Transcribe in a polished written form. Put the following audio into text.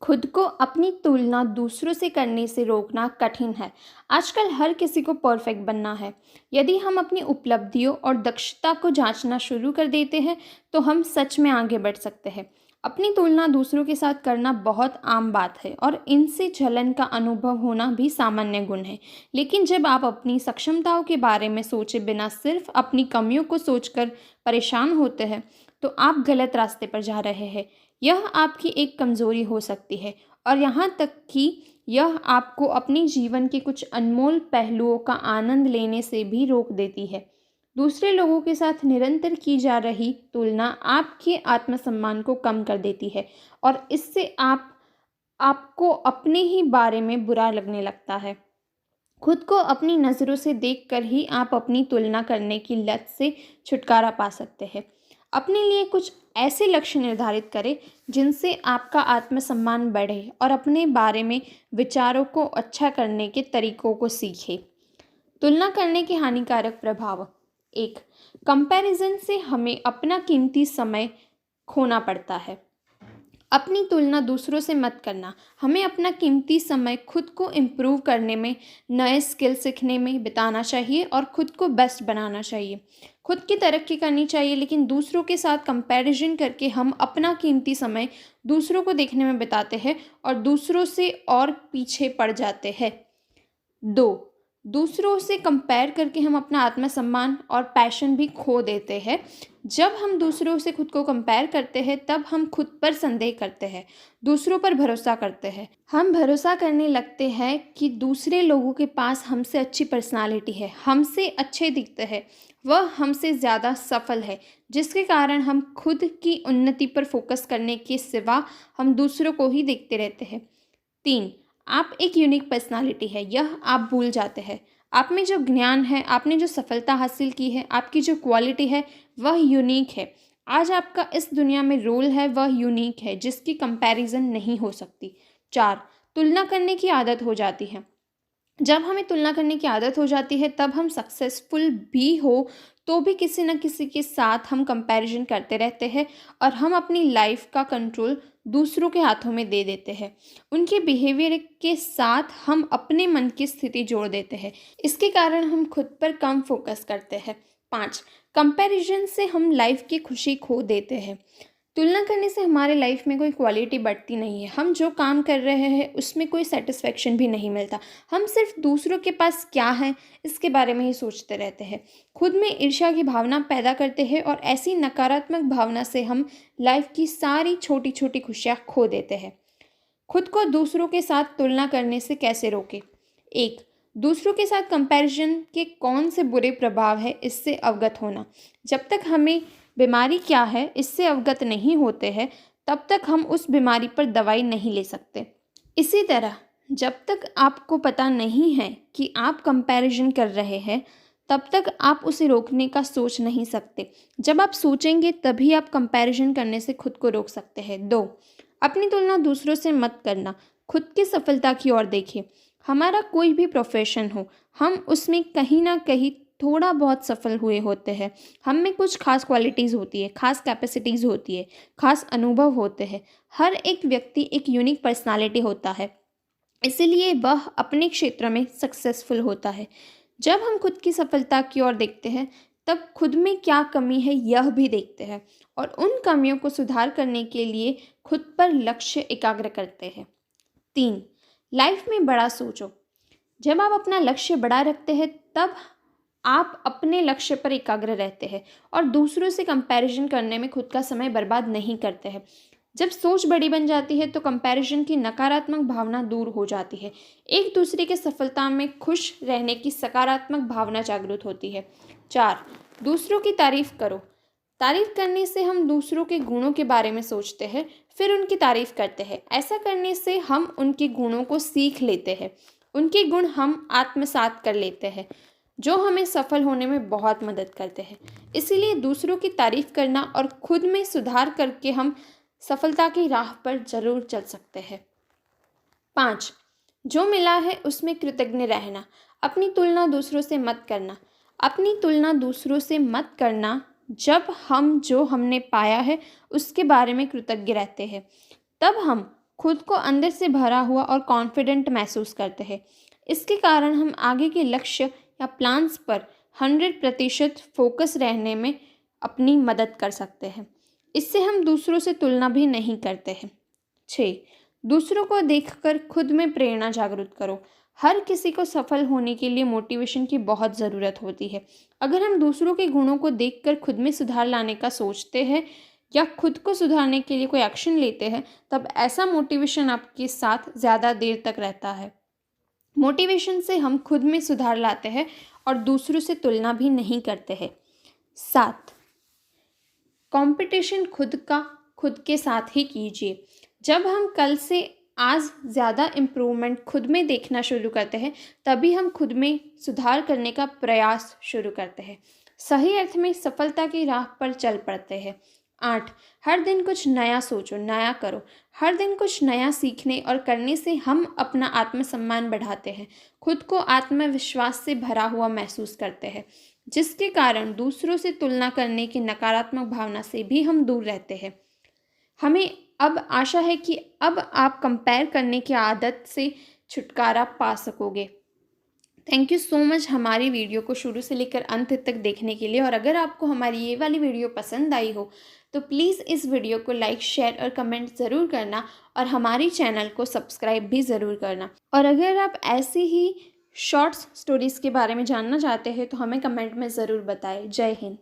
खुद को अपनी तुलना दूसरों से करने से रोकना कठिन है। आजकल हर किसी को परफेक्ट बनना है। यदि हम अपनी उपलब्धियों और दक्षता को जांचना शुरू कर देते हैं, तो हम सच में आगे बढ़ सकते हैं। अपनी तुलना दूसरों के साथ करना बहुत आम बात है और इनसे जलन का अनुभव होना भी सामान्य गुण है। लेकिन जब आप अपनी सक्षमताओं के बारे में सोचे बिना सिर्फ अपनी कमियों को सोचकर परेशान होते हैं, तो आप गलत रास्ते पर जा रहे हैं। यह आपकी एक कमज़ोरी हो सकती है और यहाँ तक कि यह आपको अपने जीवन के कुछ अनमोल पहलुओं का आनंद लेने से भी रोक देती है। दूसरे लोगों के साथ निरंतर की जा रही तुलना आपके आत्मसम्मान को कम कर देती है और इससे आपको अपने ही बारे में बुरा लगने लगता है। खुद को अपनी नज़रों से देखकर ही आप अपनी तुलना करने की लत से छुटकारा पा सकते हैं। अपने लिए कुछ ऐसे लक्ष्य निर्धारित करें जिनसे आपका आत्मसम्मान बढ़े और अपने बारे में विचारों को अच्छा करने के तरीकों को सीखें। तुलना करने के हानिकारक प्रभाव। एक, कंपैरिजन से हमें अपना कीमती समय खोना पड़ता है। अपनी तुलना दूसरों से मत करना। हमें अपना कीमती समय खुद को इम्प्रूव करने में, नए स्किल सीखने में बिताना चाहिए और खुद को बेस्ट बनाना चाहिए। खुद की तरक्की करनी चाहिए, लेकिन दूसरों के साथ कंपैरिजन करके हम अपना कीमती समय दूसरों को देखने में बिताते हैं और दूसरों से और पीछे पड़ जाते हैं। 2, दूसरों से कंपेयर करके हम अपना आत्मसम्मान और पैशन भी खो देते हैं। जब हम दूसरों से खुद को कंपेयर करते हैं, तब हम खुद पर संदेह करते हैं, दूसरों पर भरोसा करते हैं। हम भरोसा करने लगते हैं कि दूसरे लोगों के पास हमसे अच्छी पर्सनालिटी है, हमसे अच्छे दिखते हैं, वह हमसे ज़्यादा सफल है, जिसके कारण हम खुद की उन्नति पर फोकस करने के सिवा हम दूसरों को ही देखते रहते हैं। 3, आप एक यूनिक पर्सनालिटी है, यह आप भूल जाते हैं। आप में जो ज्ञान है, आपने जो सफलता हासिल की है, आपकी जो क्वालिटी है, वह यूनिक है। आज आपका इस दुनिया में रोल है, वह यूनिक है, जिसकी कंपैरिजन नहीं हो सकती। 4, तुलना करने की आदत हो जाती है। जब हमें तुलना करने की आदत हो जाती है, तब हम सक्सेसफुल भी हो तो भी किसी न किसी के साथ हम कंपैरिजन करते रहते हैं और हम अपनी लाइफ का कंट्रोल दूसरों के हाथों में दे देते हैं। उनके बिहेवियर के साथ हम अपने मन की स्थिति जोड़ देते हैं। इसके कारण हम खुद पर कम फोकस करते हैं। 5, कंपैरिजन से हम लाइफ की खुशी खो देते हैं। तुलना करने से हमारे लाइफ में कोई क्वालिटी बढ़ती नहीं है। हम जो काम कर रहे हैं उसमें कोई सेटिस्फेक्शन भी नहीं मिलता। हम सिर्फ दूसरों के पास क्या है इसके बारे में ही सोचते रहते हैं। खुद में ईर्ष्या की भावना पैदा करते हैं और ऐसी नकारात्मक भावना से हम लाइफ की सारी छोटी छोटी खुशियाँ खो देते हैं। खुद को दूसरों के साथ तुलना करने से कैसे रोकें? 1, दूसरों के साथ कंपैरिजन के कौन से बुरे प्रभाव है इससे अवगत होना। जब तक हमें बीमारी क्या है इससे अवगत नहीं होते हैं, तब तक हम उस बीमारी पर दवाई नहीं ले सकते। इसी तरह जब तक आपको पता नहीं है कि आप कंपैरिजन कर रहे हैं, तब तक आप उसे रोकने का सोच नहीं सकते। जब आप सोचेंगे तभी आप कंपैरिजन करने से खुद को रोक सकते हैं। 2, अपनी तुलना दूसरों से मत करना। खुद की सफलता की ओर देखिए। हमारा कोई भी प्रोफेशन हो, हम उसमें कहीं ना कहीं थोड़ा बहुत सफल हुए होते हैं। हम में कुछ खास क्वालिटीज़ होती है, खास कैपेसिटीज़ होती है, खास अनुभव होते हैं। हर एक व्यक्ति एक यूनिक पर्सनालिटी होता है, इसीलिए वह अपने क्षेत्र में सक्सेसफुल होता है। जब हम खुद की सफलता की ओर देखते हैं, तब खुद में क्या कमी है यह भी देखते हैं और उन कमियों को सुधार करने के लिए खुद पर लक्ष्य एकाग्र करते हैं। 3, लाइफ में बड़ा सोचो। जब आप अपना लक्ष्य बड़ा रखते हैं, तब आप अपने लक्ष्य पर एकाग्र रहते हैं और दूसरों से कंपैरिजन करने में खुद का समय बर्बाद नहीं करते हैं। जब सोच बड़ी बन जाती है तो कंपैरिजन की नकारात्मक भावना दूर हो जाती है। एक दूसरे के सफलता में खुश रहने की सकारात्मक भावना जागृत होती है। 4, दूसरों की तारीफ करो। तारीफ करने से हम दूसरों के गुणों के बारे में सोचते हैं, फिर उनकी तारीफ करते हैं। ऐसा करने से हम उनके गुणों को सीख लेते हैं, उनके गुण हम आत्मसात कर लेते हैं, जो हमें सफल होने में बहुत मदद करते हैं। इसीलिए दूसरों की तारीफ करना और खुद में सुधार करके हम सफलता की राह पर जरूर चल सकते हैं। 5, जो मिला है उसमें कृतज्ञ रहना। अपनी तुलना दूसरों से मत करना। अपनी तुलना दूसरों से मत करना। जब हम जो हमने पाया है उसके बारे में कृतज्ञ रहते हैं, तब हम खुद को अंदर से भरा हुआ और कॉन्फिडेंट महसूस करते हैं। इसके कारण हम आगे के लक्ष्य या प्लान्स पर 100% फोकस रहने में अपनी मदद कर सकते हैं। इससे हम दूसरों से तुलना भी नहीं करते हैं। 6. दूसरों को देखकर खुद में प्रेरणा जागृत करो। हर किसी को सफल होने के लिए मोटिवेशन की बहुत ज़रूरत होती है। अगर हम दूसरों के गुणों को देखकर खुद में सुधार लाने का सोचते हैं या खुद को सुधारने के लिए कोई एक्शन लेते हैं, तब ऐसा मोटिवेशन आपके साथ ज़्यादा देर तक रहता है। मोटिवेशन से हम खुद में सुधार लाते हैं और दूसरों से तुलना भी नहीं करते हैं। 7. कंपटीशन खुद के साथ ही कीजिए। जब हम कल से आज ज़्यादा इम्प्रूवमेंट खुद में देखना शुरू करते हैं, तभी हम खुद में सुधार करने का प्रयास शुरू करते हैं, सही अर्थ में सफलता की राह पर चल पड़ते हैं। 8. हर दिन कुछ नया सोचो, नया करो। हर दिन कुछ नया सीखने और करने से हम अपना आत्मसम्मान बढ़ाते हैं, खुद को आत्मविश्वास से भरा हुआ महसूस करते हैं, जिसके कारण दूसरों से तुलना करने की नकारात्मक भावना से भी हम दूर रहते हैं। हमें अब आशा है कि अब आप कंपेयर करने की आदत से छुटकारा पा सकोगे। थैंक यू सो मच हमारी वीडियो को शुरू से लेकर अंत तक देखने के लिए। और अगर आपको हमारी ये वाली वीडियो पसंद आई हो तो प्लीज़ इस वीडियो को लाइक, शेयर और कमेंट ज़रूर करना और हमारी चैनल को सब्सक्राइब भी ज़रूर करना। और अगर आप ऐसी ही शॉर्ट्स स्टोरीज़ के बारे में जानना चाहते हैं तो हमें कमेंट में ज़रूर बताएं। जय हिंद।